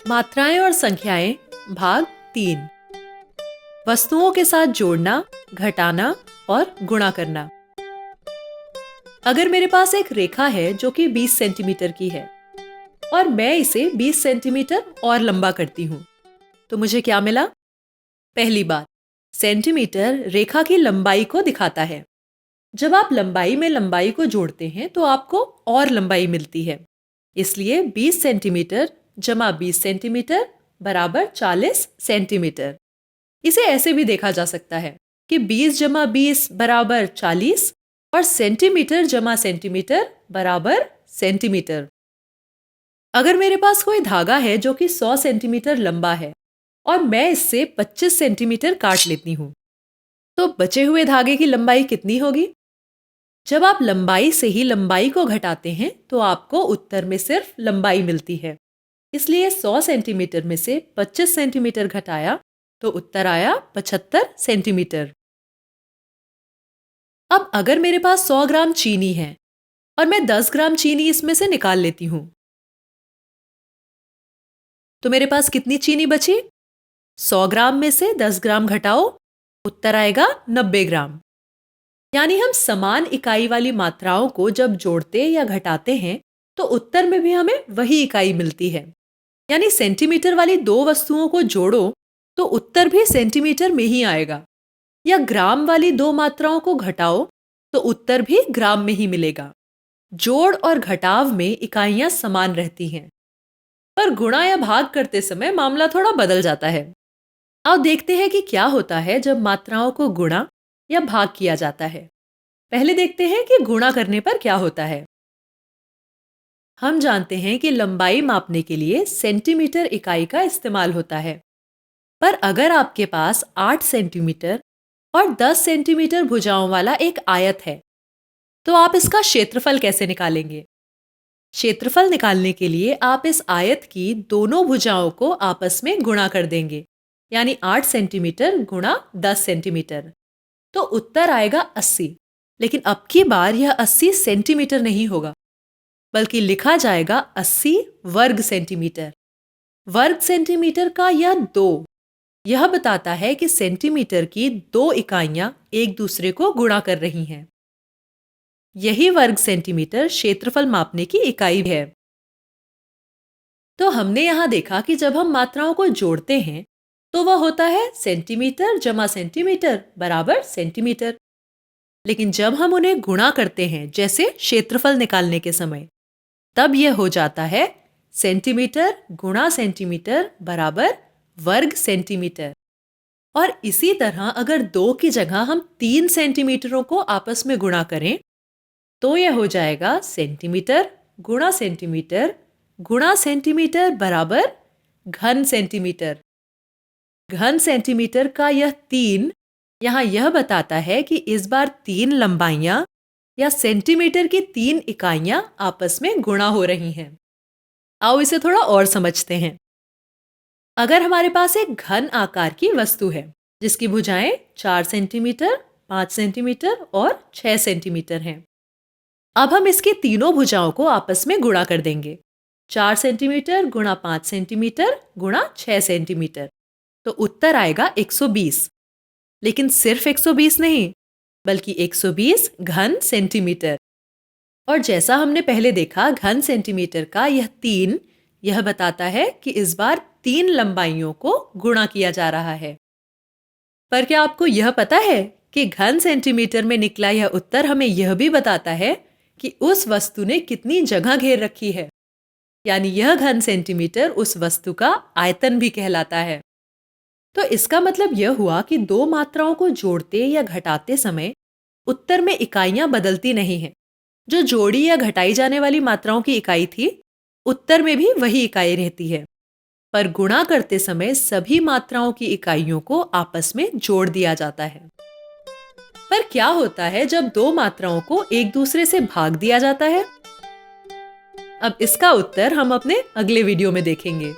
मात्राएं और संख्याएं भाग 3। वस्तुओं के साथ जोड़ना, घटाना और गुणा करना। अगर मेरे पास एक रेखा है जो कि 20 सेंटीमीटर की है और मैं इसे 20 सेंटीमीटर और लंबा करती हूँ, तो मुझे क्या मिला? पहली बात, सेंटीमीटर रेखा की लंबाई को दिखाता है। जब आप लंबाई में लंबाई को जोड़ते हैं तो आपको और लंबाई मिलती है। इसलिए 20 सेंटीमीटर जमा 20 सेंटीमीटर बराबर 40 सेंटीमीटर। इसे ऐसे भी देखा जा सकता है कि 20 जमा 20 बराबर 40 और सेंटीमीटर जमा सेंटीमीटर बराबर सेंटीमीटर। अगर मेरे पास कोई धागा है जो कि 100 सेंटीमीटर लंबा है और मैं इससे 25 सेंटीमीटर काट लेती हूँ, तो बचे हुए धागे की लंबाई कितनी होगी? जब आप लंबाई से ही लंबाई को घटाते हैं तो आपको उत्तर में सिर्फ लंबाई मिलती है। इसलिए 100 सेंटीमीटर में से 25 सेंटीमीटर घटाया तो उत्तर आया 75 सेंटीमीटर। अब अगर मेरे पास 100 ग्राम चीनी है और मैं 10 ग्राम चीनी इसमें से निकाल लेती हूं, तो मेरे पास कितनी चीनी बची? 100 ग्राम में से 10 ग्राम घटाओ, उत्तर आएगा 90 ग्राम। यानी हम समान इकाई वाली मात्राओं को जब जोड़ते या घटाते हैं तो उत्तर में भी हमें वही इकाई मिलती है। यानी सेंटीमीटर वाली दो वस्तुओं को जोड़ो तो उत्तर भी सेंटीमीटर में ही आएगा, या ग्राम वाली दो मात्राओं को घटाओ तो उत्तर भी ग्राम में ही मिलेगा। जोड़ और घटाव में इकाइयां समान रहती हैं, पर गुणा या भाग करते समय मामला थोड़ा बदल जाता है। आओ देखते हैं कि क्या होता है जब मात्राओं को गुणा या भाग किया जाता है। पहले देखते हैं कि गुणा करने पर क्या होता है। हम जानते हैं कि लंबाई मापने के लिए सेंटीमीटर इकाई का इस्तेमाल होता है, पर अगर आपके पास 8 सेंटीमीटर और 10 सेंटीमीटर भुजाओं वाला एक आयत है, तो आप इसका क्षेत्रफल कैसे निकालेंगे? क्षेत्रफल निकालने के लिए आप इस आयत की दोनों भुजाओं को आपस में गुणा कर देंगे, यानी 8 सेंटीमीटर गुणा 10 सेंटीमीटर, तो उत्तर आएगा 80। लेकिन अब की बार यह 80 सेंटीमीटर नहीं होगा, बल्कि लिखा जाएगा 80 वर्ग सेंटीमीटर। वर्ग सेंटीमीटर का यह बताता है कि सेंटीमीटर की दो इकाइयां एक दूसरे को गुणा कर रही हैं। यही वर्ग सेंटीमीटर क्षेत्रफल मापने की इकाई है। तो हमने यहां देखा कि जब हम मात्राओं को जोड़ते हैं तो वह होता है सेंटीमीटर जमा सेंटीमीटर बराबर सेंटीमीटर। लेकिन जब हम उन्हें गुणा करते हैं, जैसे क्षेत्रफल निकालने के समय, तब यह हो जाता है सेंटीमीटर गुणा सेंटीमीटर बराबर वर्ग सेंटीमीटर। और इसी तरह अगर 2 की जगह हम 3 सेंटीमीटरों को आपस में गुणा करें तो यह हो जाएगा सेंटीमीटर गुणा सेंटीमीटर बराबर घन सेंटीमीटर। घन सेंटीमीटर का यह 3 यहां यह बताता है कि इस बार 3 लंबाइयां या सेंटीमीटर की 3 इकाइयां आपस में गुणा हो रही हैं। आओ इसे थोड़ा और समझते हैं। अगर हमारे पास एक घन आकार की वस्तु है जिसकी भुजाएं 4 सेंटीमीटर, 5 सेंटीमीटर और 6 सेंटीमीटर हैं। अब हम इसकी तीनों भुजाओं को आपस में गुणा कर देंगे। 4 सेंटीमीटर गुणा 5 सेंटीमीटर गुणा 6 सेंटीमीटर, तो उत्तर आएगा 120। लेकिन सिर्फ 120 नहीं, बल्कि 120 घन सेंटीमीटर। और जैसा हमने पहले देखा, घन सेंटीमीटर का यह 3 यह बताता है कि इस बार 3 लंबाइयों को गुणा किया जा रहा है। पर क्या आपको यह पता है कि घन सेंटीमीटर में निकला यह उत्तर हमें यह भी बताता है कि उस वस्तु ने कितनी जगह घेर रखी है। यानी यह घन सेंटीमीटर उस वस्तु का आयतन भी कहलाता है। तो इसका मतलब यह हुआ कि दो मात्राओं को जोड़ते या घटाते समय उत्तर में इकाइयां बदलती नहीं हैं। जो जोड़ी या घटाई जाने वाली मात्राओं की इकाई थी, उत्तर में भी वही इकाई रहती है। पर गुणा करते समय सभी मात्राओं की इकाइयों को आपस में जोड़ दिया जाता है। पर क्या होता है जब दो मात्राओं को एक दूसरे से भाग दिया जाता है? अब इसका उत्तर हम अपने अगले वीडियो में देखेंगे।